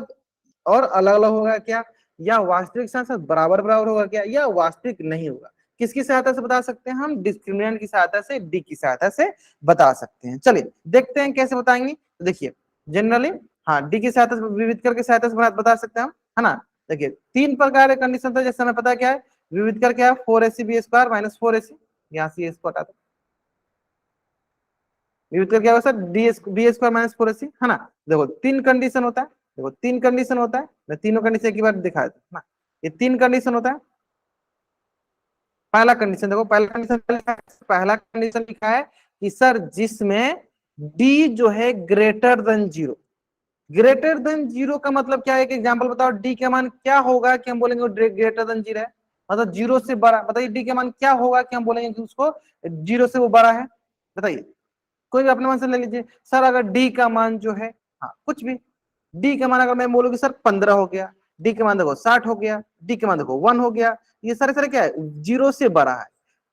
और अलग अलग होगा क्या, या वास्तविक साथ साथ बराबर बराबर होगा क्या, या वास्तविक नहीं होगा। किसकी सहायता से बता सकते हैं? हम डिस्क्रिमिनेंट की सहायता से, डी की सहायता से बता सकते हैं। चलिए देखते हैं कैसे बताएंगे। तो देखिए जनरली, हाँ डी की सहायता से, विविध कर की सहायता से बता सकते हैं हम, है ना। देखिए तीन प्रकार के कंडीशन था, जैसे हमें पता क्या है, विविध कर क्या है, 4ac B square minus 4ac, यहाँ से इसको हटा दो। विविध कर क्या होगा sir, D B square minus 4ac, है ना। देखो तीन कंडीशन होता है, देखो तीन कंडीशन होता है, मैं तीनों कंडीशन एक बार दिखा देता हूं ना। ये तीन कंडीशन होता है। पहला कंडीशन देखो, पहला कंडीशन लिखा है कि सर जिसमें डी जो है greater than zero. Greater than zero का मतलब क्या है? एक एग्जांपल बताओ, डी का मान क्या होगा कि हम बोलेंगे ग्रेटर देन जीरो है, मतलब जीरो से बड़ा। बताइए डी का मान क्या होगा कि हम बोलेंगे कि उसको जीरो से वो बड़ा है? बताइए, कोई भी अपने मन से ले लीजिए सर। अगर डी का मान जो है, हाँ कुछ भी, डी का मान अगर मैं बोलूंगी सर 15 हो गया, डी का मान देखो 60 हो गया, डी का मान देखो 1 हो गया, ये सारे सारे क्या है, जीरो से बड़ा है।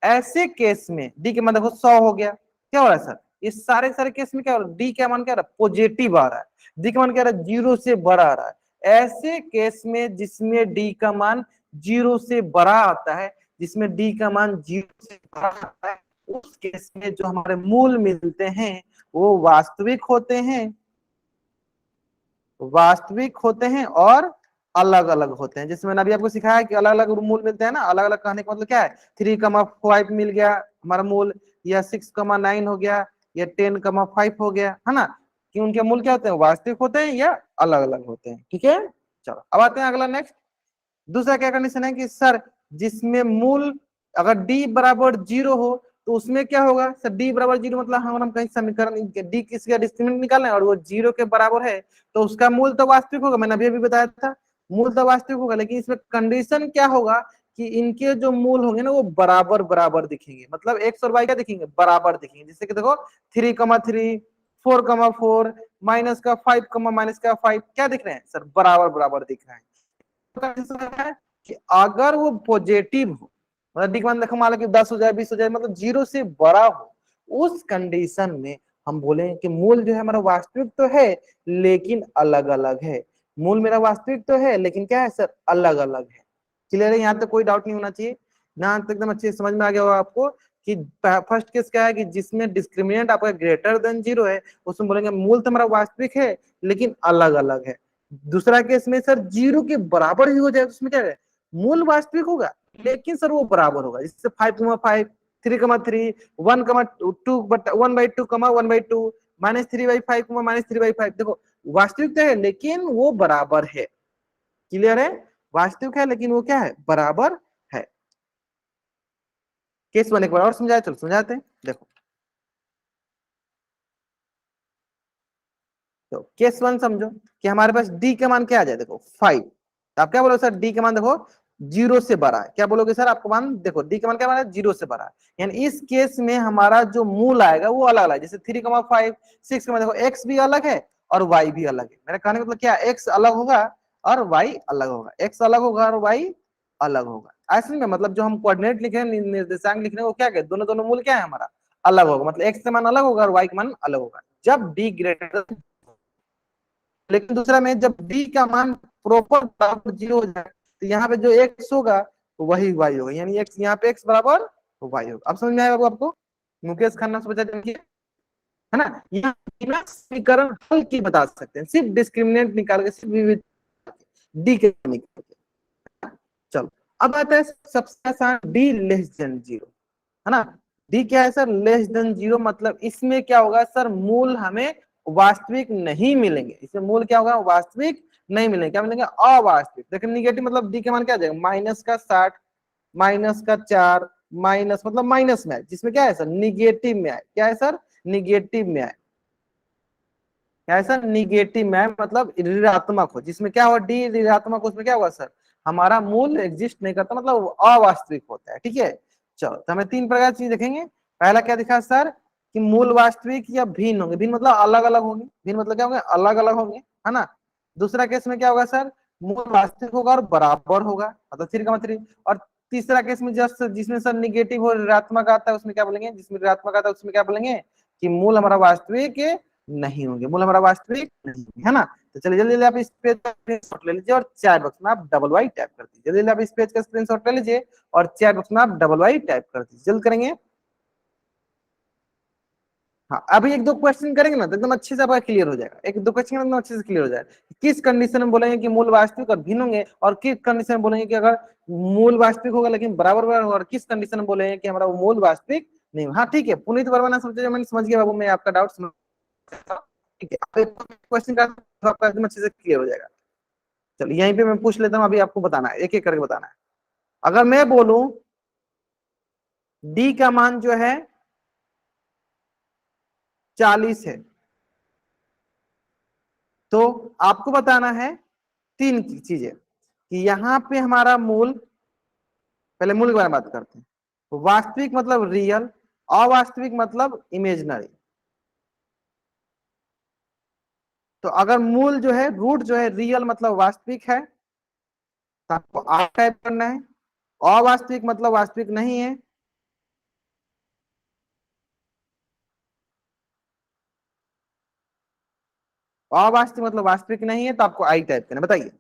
ऐसे केस में डी का मान देखो 100 हो गया, क्या हो रहा है सर, इस सारे सारे केस में क्या हो रहा है, डी का मान क्या रहा है, पॉजिटिव आ रहा है। डी का मान क्या रहा है, जीरो से बड़ा आ रहा है। ऐसे केस में जिसमें डी का मान जीरो से बड़ा आता है, जिसमें डी का मान जीरो से बड़ा आता है, उस केस में जो हमारे मूल मिलते हैं वो वास्तविक होते हैं, वास्तविक होते हैं और अलग अलग होते हैं। जैसे मैंने अभी आपको सिखाया कि अलग अलग मूल मिलते हैं ना। अलग अलग कहने का मतलब क्या है, 3,5 मिल गया हमारा मूल, या 6,9 हो गया, या 10,5 हो गया, है ना। कि उनके मूल क्या होते हैं, वास्तविक होते हैं या अलग अलग होते हैं। ठीक है, चलो अब आते हैं अगला नेक्स्ट। दूसरा क्या कंडीशन है कि सर जिसमें मूल अगर डी बराबर जीरो हो तो उसमें क्या होगा सर, डी बराबर जीरो मतलब हम कहीं समीकरण डी किसी का डिस्क्रिमिनेंट निकालना है और वो जीरो के बराबर है, तो उसका मूल तो वास्तविक होगा। मैंने अभी अभी बताया था मूल तो वास्तविक होगा, लेकिन इसमें कंडीशन क्या होगा कि इनके जो मूल होंगे ना वो बराबर बराबर दिखेंगे। मतलब एक्स और वाई क्या दिखेंगे, बराबर दिखेंगे। जैसे कि देखो 3,3, 4,4, माइनस का 5, माइनस का 5 क्या दिख रहे हैं सर, बराबर बराबर दिख रहे हैं। कि अगर वो पॉजिटिव हो, मतलब डी मान देखो मान लो कि 10 हो जाए, 20 हो जाए, मतलब जीरो से बड़ा हो, उस कंडीशन में हम बोले कि मूल जो है हमारा वास्तविक तो है लेकिन अलग अलग है। मूल मेरा वास्तविक तो है लेकिन क्या है सर, अलग अलग है। क्लियर है, यहाँ तक कोई डाउट नहीं होना चाहिए ना, तक एकदम अच्छे से समझ में आ गया होगा आपको कि फर्स्ट केस क्या है कि जिसमें डिस्क्रिमिनेंट आपका ग्रेटर देन जीरो है, उसमें बोलेंगे मूल तो हमारा वास्तविक है लेकिन अलग अलग है। दूसरा केस में सर जीरो के बराबर ही हो जाए, उसमें क्या है, मूल वास्तविक होगा लेकिन सर वो बराबर होगा। जैसे 5,5, 3,3, 1,2 बट 1/2, 1/2, -3/5, -3/5। देखो वास्तविक तो है लेकिन वो बराबर है। क्लियर है, वास्तविक है लेकिन वो क्या है, बराबर है। केस वन एक बार और समझाए, चलो समझाते हैं। देखो तो केस वन समझो कि हमारे पास डी का मान क्या आ जाए, देखो 5। तो आप क्या बोलोगे सर, डी का मान देखो जीरो से बड़ा है, क्या बोलोगे सर, आपको मान देखो डी का मान क्या है, जीरो से बड़ा है। यानी इस केस में हमारा जो मूल आएगा वो अलग अलग है। जैसे 3,5, 6 देखो एक्स भी अलग है और वाई भी अलग है। मेरा कहने का मतलब क्या, एक्स अलग होगा और वाई अलग होगा, एक्स अलग होगा और वाई अलग होगा। ऐसे में मतलब जो हम कोऑर्डिनेट लिखे हैं, निर्देशांक लिख रहे हैं, वो क्या है, दोनों दोनों मूल क्या है हमारा, अलग होगा। मतलब एक्स का मान अलग होगा और वाई का मान अलग होगा जब डी ग्रेटर। लेकिन दूसरा में जब डी का मान प्रॉपर बराबर जीरो हो जाए तो यहाँ पे जो एक्स होगा तो वही वाई होगा, यानी एक्स यहाँ पे एक्स बराबर वाई होगा। अब समझ में आएगा आपको, मुकेश खन्ना से बचा जाएंगे, है ना। यहाँ बिना समीकरण हल की बता सकते हैं, सिर्फ डिस्क्रिमिनेंट निकाल के, सिर्फ विविध डी के निकाल के। चलो अब आता है सबसे आसान, डी लेस देन जीरो, है ना। डी क्या है सर, लेस देन जीरो। मतलब इसमें क्या होगा सर, मूल हमें वास्तविक नहीं मिलेंगे, इसमें मूल क्या होगा, वास्तविक नहीं मिलेंगे, क्या मिलेंगे, अवास्तविक। लेकिन निगेटिव मतलब डी का मान क्या आ जाएगा, -60, -4, माइनस मतलब माइनस में आए, जिसमें क्या है सर, निगेटिव में आए, क्या है सर, निगेटिव में आए, क्या है सर, निगेटिव में आए मतलब ऋणात्मक हो, जिसमें क्या हो, डी ऋणात्मक हो, उसमें क्या होगा सर, हमारा मूल एग्जिस्ट नहीं करता, मतलब वो अवास्तविक होता है। ठीक है, चलो तो हमें तीन प्रकार की चीज देखेंगे। पहला क्या दिखा सर, कि मूल वास्तविक या भिन्न होंगे, भिन्न मतलब अलग अलग होंगे, भिन्न मतलब क्या होंगे, अलग अलग होंगे, है ना। दूसरा केस में क्या होगा सर, मूल वास्तविक होगा और बराबर होगा, मतलब थ्री का मतलब। और तीसरा केस में जस्ट जिसमें सर निगेटिव और ऋणात्मक आता है उसमें क्या बोलेंगे, जिसमें ऋणात्मक आता है उसमें क्या बोलेंगे, कि मूल हमारा वास्तविक नहीं होंगे, मूल हमारा वास्तविक नहीं होंगे, है ना। तो चलिए जल्दी जल्दी आप इस पेज का स्क्रीनशॉट ले लीजिए और चैट बॉक्स में आप डबल वाई टाइप कर दीजिए, जल्दी जल्दी आप इस पेज का स्क्रीनशॉट ले लीजिए और चैट बॉक्स में आप डबल वाई टाइप कर दीजिए, जल्द करेंगे। हाँ, अभी एक दो क्वेश्चन करेंगे ना तो एकदम अच्छे से आपका क्लियर हो जाएगा, एक दो क्वेश्चन एकदम अच्छे से क्लियर हो जाएगा। किस कंडीशन में बोलेंगे कि मूल वास्तविक और भिन्न होंगे, और किस कंडीशन में बोलेंगे कि अगर मूल वास्तविक होगा लेकिन बराबर बराबर होगा, और किस कंडीशन में बोलेंगे कि हमारा मूल वास्तविक नहीं होगा। हाँ ठीक है, पुनीत वर्मा ने समझे, मैंने समझ गया बाबू, मैं आपका डाउट समझ। ठीक है, आप एक क्वेश्चन का तो आपका एकदम अच्छे से क्लियर हो जाएगा। चलिए यहीं पे मैं पूछ लेता हूँ, अभी आपको बताना है, एक एक करके बताना है। अगर मैं बोलूं डी का मान जो है 40 है, तो आपको बताना है तीन चीजें, कि यहाँ पे हमारा मूल, पहले मूल के बारे में बात करते हैं, तो वास्तविक मतलब रियल, अवास्तविक मतलब इमेजिनरी। तो अगर मूल जो है, रूट जो है रियल मतलब वास्तविक है, तो आपको आर टाइप करना है। अवास्तविक मतलब वास्तविक नहीं है, अवास्तविक मतलब वास्तविक नहीं है, तो आपको आई टाइप करना है। बताइए,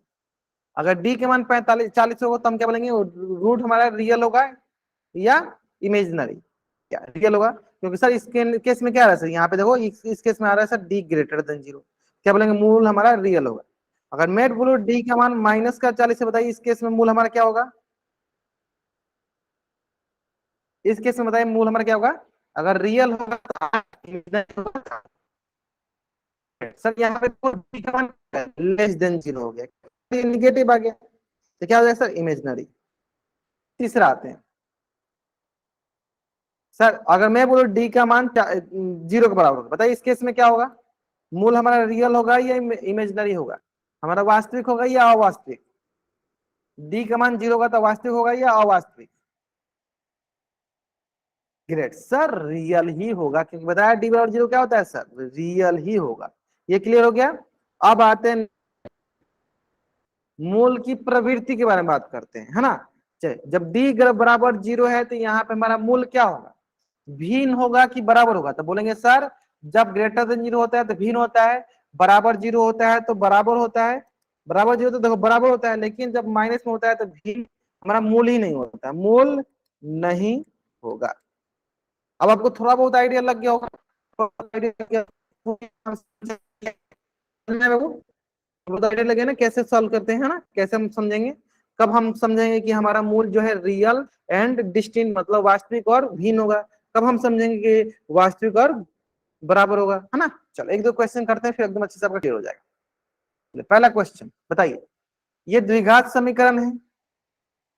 अगर डी के मान 45 40 होगा तो हम क्या बोलेंगे, रूट हमारा रियल होगा या इमेजिनरी, क्या रियल होगा, क्योंकि सर इसके केस में क्या आ रहा है सर, यहाँ पे देखो इस केस में आ रहा है सर डी ग्रेटर देन 0, क्या बोलेंगे, मूल हमारा रियल होगा। अगर मैं बोलो डी का मान -40 है, बताइए इस केस में मूल हमारा क्या होगा, इस केस में बताइए मूल हमारा क्या होगा, अगर रियल होगा तो imaginary होगा। सर यहाँ पे डी का मान <<0 हो गया, निगेटिव आ गया, तो क्या हो जाएगा सर, इमेजिनरी। तीसरा आते हैं सर, अगर मैं बोलूं डी का मान 0 के बराबर होगा, बताइए इस केस में क्या होगा, मूल हमारा रियल होगा या इमेजिनरी होगा, हमारा वास्तविक होगा या अवास्तविक। डी का मान 0 होगा तो वास्तविक होगा या अवास्तविक, ग्रेट सर, रियल ही होगा, क्योंकि बताया डी बराबर 0 क्या होता है सर, रियल ही होगा। ये क्लियर हो गया। अब आते हैं मूल की प्रवृत्ति के बारे में बात करते हैं, है ना। चलिए, जब डी बराबर 0 है तो यहाँ पे हमारा मूल क्या होगा, भिन्न होगा कि बराबर होगा, तो बोलेंगे सर जब ग्रेटर देन 0 होता है तो भिन्न होता है, बराबर 0 होता है तो बराबर होता है, बराबर 0 तो देखो बराबर होता है, लेकिन जब माइनस में होता है तो भिन्न, हमारा मूल ही नहीं होता, मूल नहीं होगा। अब आपको थोड़ा बहुत आइडिया लग गया होगा, आइडिया लग गया बाबू, बहुत आइडिया लगे ना कैसे सॉल्व करते हैं, है ना, कैसे हम समझेंगे, कब हम समझेंगे कि हमारा मूल जो है रियल एंड डिस्टिंक्ट मतलब वास्तविक और भिन्न होगा, कब हम समझेंगे कि वास्तविक और बराबर होगा, है ना। चलो एक दो क्वेश्चन करते हैं, फिर एकदम अच्छे से आपका क्लियर हो जाएगा। पहला क्वेश्चन बताइए, ये द्विघात समीकरण है,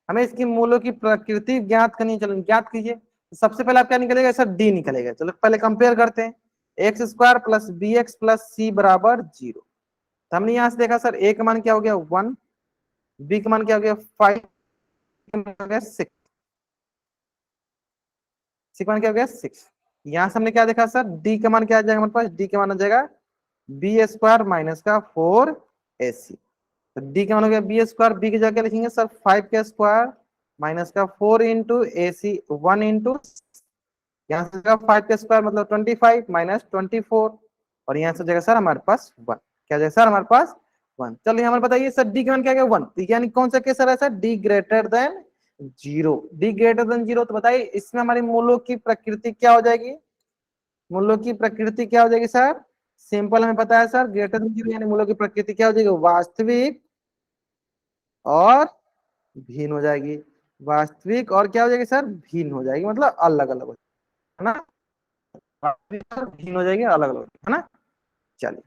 हमें इसकी मूलों की प्रकृति ज्ञात करनी, चलो ज्ञात कीजिए। सबसे पहले आप क्या निकलेगा सर, डी निकलेगा। चलो पहले कंपेयर करते हैं, x² + bx + c = 0। तो हमने यहां से देखा सर ए का मान क्या हो गया 1, बी का मान क्या हो गया 5, हो गया 6, सी का मान क्या हो गया 6। यहां से हमने क्या देखा सर, डी का मान क्या आ जाएगा हमारे पास, डी का मान आ जाएगा b² - 4ac। तो डी का मान हो गया b², बी की जगह लिखेंगे सर 5 का स्क्वायर - 4 इंटू ए सी 1 इंटू, यहाँ से 5 का स्क्वायर मतलब 25 - 24, और यहाँ से जगह सर हमारे पास 1, क्या जगह सर हमारे पास 1। चलिए हमारे बताइए सर डी का मान क्या गया 1, यानी कौन सा केस है sir, D greater than 0, D greater than 0। तो बताइए इसमें हमारी मूलों की प्रकृति क्या हो जाएगी, मूलों की प्रकृति क्या हो जाएगी सर, सिंपल हमें पता है सर, ग्रेटर देन 0 यानी मूलों की प्रकृति क्या हो जाएगी, वास्तविक और भिन्न हो जाएगी, वास्तविक और क्या हो जाएगी सर, भिन्न हो जाएगी, मतलब अलग अलग हो जाएगी, है ना, वास्तविक और भिन्न हो जाएगी, अलग अलग, है ना। चलिए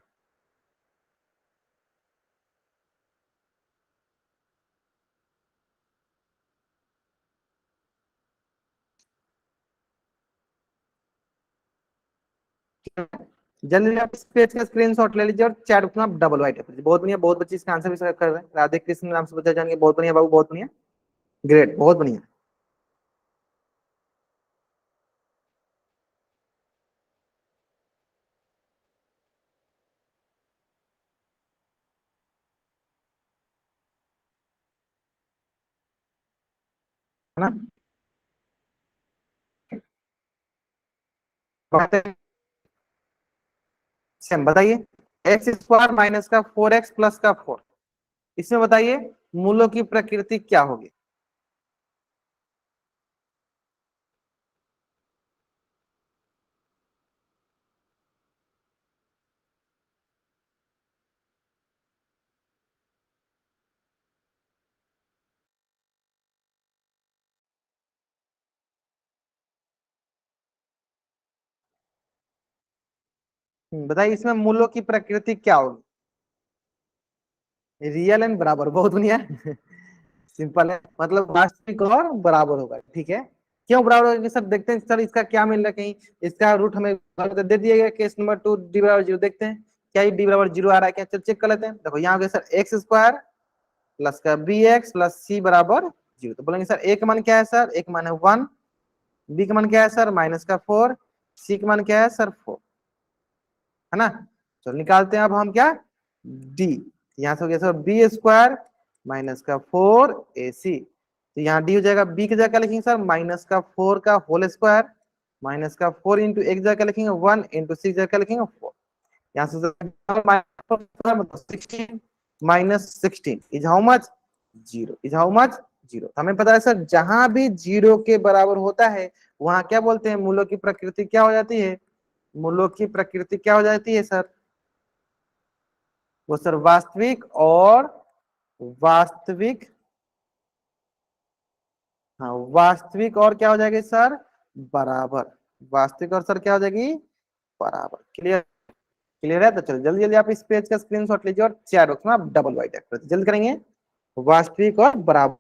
जल्दी आप इस पेज का स्क्रीनशॉट ले लीजिए और चैट में आप डबल वाइट कर, बहुत बढ़िया, बहुत बच्चे इसका आंसर भी कर रहे हैं। राधे कृष्ण नाम से बच्चा जान के बहुत बढ़िया बाबू, बहुत बढ़िया, ग्रेट, बहुत बढ़िया। है ना, बातें सेम बताइए। एक्स स्क्वायर माइनस का 4x प्लस का 4, इसमें बताइए मूलों की प्रकृति क्या होगी। बताइए इसमें मूलों की प्रकृति क्या होगी। रियल एंड बराबर, बहुत बढ़िया। सिंपल है, मतलब वास्तविक और बराबर होगा, ठीक है। क्यों बराबर होगा सर, देखते हैं सर इसका क्या मिल रहा है, कहीं इसका रूट हमें दे दिया गया। केस नंबर 2 डी बराबर 0, देखते हैं क्या ये डी बराबर 0 आ रहा है क्या, चल चेक कर लेते हैं। देखो यहाँ हो गया सर एक्स स्क्वायर प्लस का बी एक्स प्लस सी बराबर 0, तो बोलेंगे सर ए का मान क्या है, सर एक मान है 1, बी का मान क्या है सर माइनस का 4, सी का मान क्या है सर 4, है ना। चलो निकालते हैं अब हम क्या, डी। यहाँ से हो गया सर बी स्क्वायर माइनस का 4ac, तो यहाँ डी हो जाएगा, बी की जगह लिखेंगे सर माइनस का 4 का होल स्क्वायर, माइनस का 4 इंटू एक जगह लिखेंगे 1 इंटू 6 जगह लिखेंगे 4। यहाँ से 16 -16 is how much, 0 is how much, 0। हमें पता है सर जहां भी 0 के बराबर होता है वहां क्या बोलते हैं, मूलों की प्रकृति क्या हो जाती है, मूलों की प्रकृति क्या हो जाती है सर, वो सर वास्तविक और वास्तविक, हाँ वास्तविक और क्या हो जाएगी सर, बराबर, वास्तविक और सर क्या हो जाएगी, बराबर। क्लियर, क्लियर है। तो चलो जल्दी जल्दी आप इस पेज का स्क्रीनशॉट लीजिए और चार बॉक्स में आप डबल वाइट एक्ट जल्द करेंगे, वास्तविक और बराबर।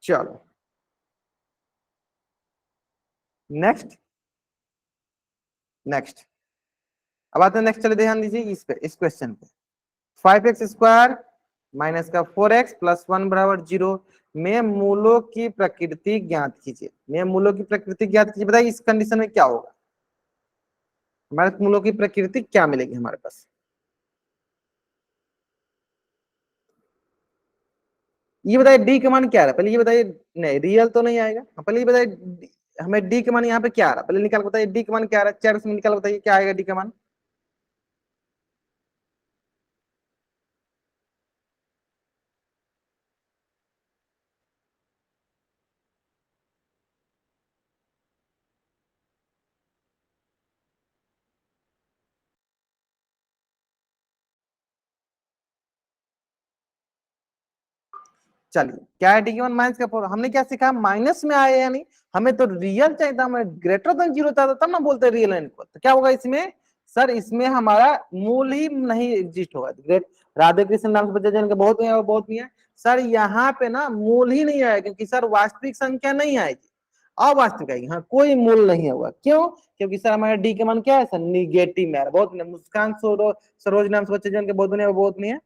चलो नेक्स्ट, नेक्स्ट, अब आते हैं नेक्स्ट, चले ध्यान दीजिए इस पे, इस क्वेश्चन पे। 5x² माइनस का 4x प्लस 1 बराबर 0 में मूलों की प्रकृति ज्ञात कीजिए, में मूलों की प्रकृति ज्ञात कीजिए। बताइए इस कंडीशन में क्या होगा, हमारे मूलों की प्रकृति क्या मिलेगी हमारे पास। ये बताइए डी का मान क्या आ रहा है, पहले ये बताइए, नहीं रियल तो नहीं आएगा, पहले ये बताइए हमें डी का मान यहाँ पे क्या आ रहा है, पहले निकाल बताइए डी का मान क्या आ रहा है, चार में निकाल बताइए क्या आएगा डी का मान। चलिए क्या है डी की वन माइनस का 4, हमने क्या सीखा माइनस में आया या नहीं, हमें तो रियल चाहिए था, हमें ग्रेटर देन 0 था तब ना बोलते रियल एंड को, तो क्या होगा इसमें सर, इसमें हमारा मूल ही नहीं एग्जिस्ट होगा। ग्रेट, राधे कृष्ण नाम से बच्चे जिनके बहुत है, बहुत नहीं है सर, यहाँ पे ना मूल ही नहीं आएगा, क्योंकि सर वास्तविक संख्या नहीं आएगी, अवास्तविक आएगी, हाँ कोई मूल नहीं होगा। क्यों, क्योंकि सर हमारे डी का मान क्या है सर, निगेटिव में आ रहा है। बहुत मुस्कान सरोज नाम से बच्चे जिनके बहुत नहीं है, बहुत नहीं है।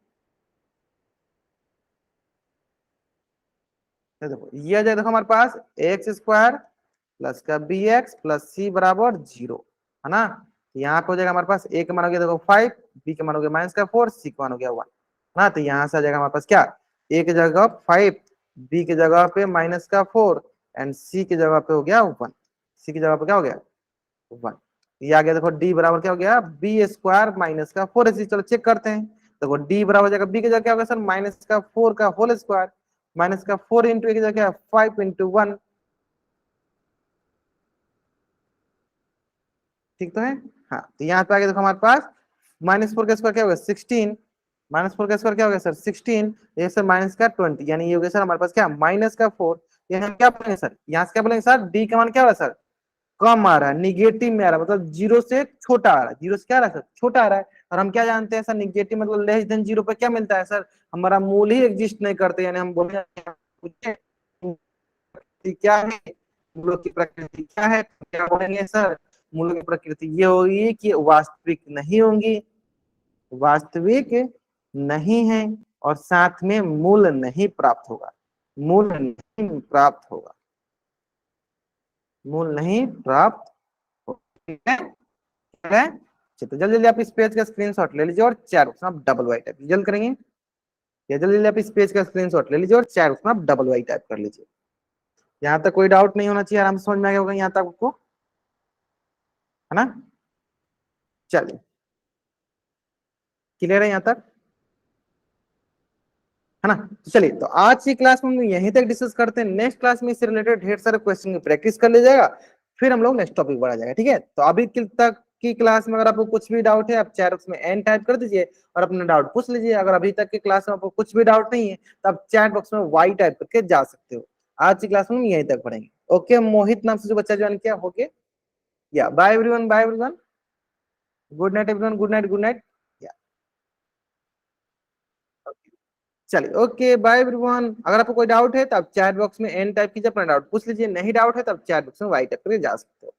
तो देखो ये आ जाए, देखो हमारे पास एक्स स्क्वायर प्लस का बी एक्स प्लस सी बराबर 0, है ना। यहाँ पे हो जाएगा हमारे पास ए का मान हो गया देखो 5, बी का मान हो गया माइनस का 4, सी का मान हो गया 1, है ना। तो यहाँ से आ जाएगा हमारे पास क्या, ए की जगह 5, बी की जगह पे माइनस का 4 एंड सी की जगह पे हो गया 1, सी की जगह पे क्या हो गया 1। ये आ गया देखो डी बराबर क्या हो गया, बी स्क्वायर माइनस का 4ac। चलो चेक करते हैं, देखो डी बराबर हो जाएगा बी की जगह क्या होगा सर, माइनस का 4 का होल स्क्वायर, माइनस का 4 इंटू एक जगह 5 इंटू 1, ठीक तो है। हाँ तो यहाँ पे आगे देखो हमारे पास माइनस 4 का स्क्वायर क्या होगा 16, माइनस 4 का स्क्वायर क्या हो गया सर 16, ये सर माइनस का 20, यानी ये हो गया सर हमारे पास क्या माइनस का 4 ये हम क्या बोलेंगे सर, यहाँ से क्या बोलेंगे सर, डी का मान क्या हो रहा है सर, कम आ रहा है, निगेटिव में आ रहा है, मतलब जीरो से छोटा आ रहा है, जीरो से क्या आ रहा है सर, छोटा आ रहा है। और हम क्या जानते हैं सर, निगेटिव मतलब लेस देन जीरो पे क्या मिलता है सर, हमारा मूल ही एग्जिस्ट नहीं करते, यानी हम बोले क्या है, मूलों की प्रकृति क्या है, तो क्या बोलेंगे सर, मूलों की प्रकृति ये होगी कि वास्तविक नहीं होंगी, वास्तविक नहीं है, और साथ में मूल नहीं प्राप्त होगा, मूल नहीं प्राप्त होगा, मूल नहीं प्राप्त होगा। ठीक है, तो जल्दी जल्दी आप इस पेज का स्क्रीनशॉट ले लीजिए और चैट बॉक्स में आप डबल वाई टाइप जल्द करेंगे, या जल्दी जल्दी आप इस पेज का स्क्रीनशॉट ले लीजिए और चैट बॉक्स में आप डबल वाई टाइप कर लीजिए। यहाँ तक कोई डाउट नहीं होना चाहिए, आराम से समझ में आ गया होगा यहाँ तक आपको, है ना। चलिए, क्लियर है यहाँ तक, है ना। तो चलिए, तो आज की क्लास में हम यहीं तक डिस्कस करते हैं, नेक्स्ट क्लास में इससे रिलेटेड ढेर सारे क्वेश्चन की प्रैक्टिस कर लीजिएगा, फिर हम लोग नेक्स्ट टॉपिक बढ़ा जाएगा। ठीक है, तो अभी तक की क्लास में अगर आपको कुछ भी डाउट है, आप चैट बॉक्स में एन टाइप कर दीजिए और अपना डाउट पूछ लीजिए। अगर अभी तक की क्लास में आपको कुछ भी डाउट नहीं है तो आप चैट बॉक्स में वाई टाइप करके जा सकते हो। आज की क्लास में हम यहीं तक पढ़ेंगे। ओके, मोहित नाम से जो बच्चा ज्वाइन किया, ओके, या bye everyone, bye everyone, good night everyone, good night, good night. चलिए, ओके, बाय एवरीवन। अगर आपको कोई डाउट है तो आप चैट बॉक्स में एन टाइप कीजिए, अपना डाउट पूछ लीजिए, नहीं डाउट है तो आप चैट बॉक्स में वाई टाइप करके जा सकते हो।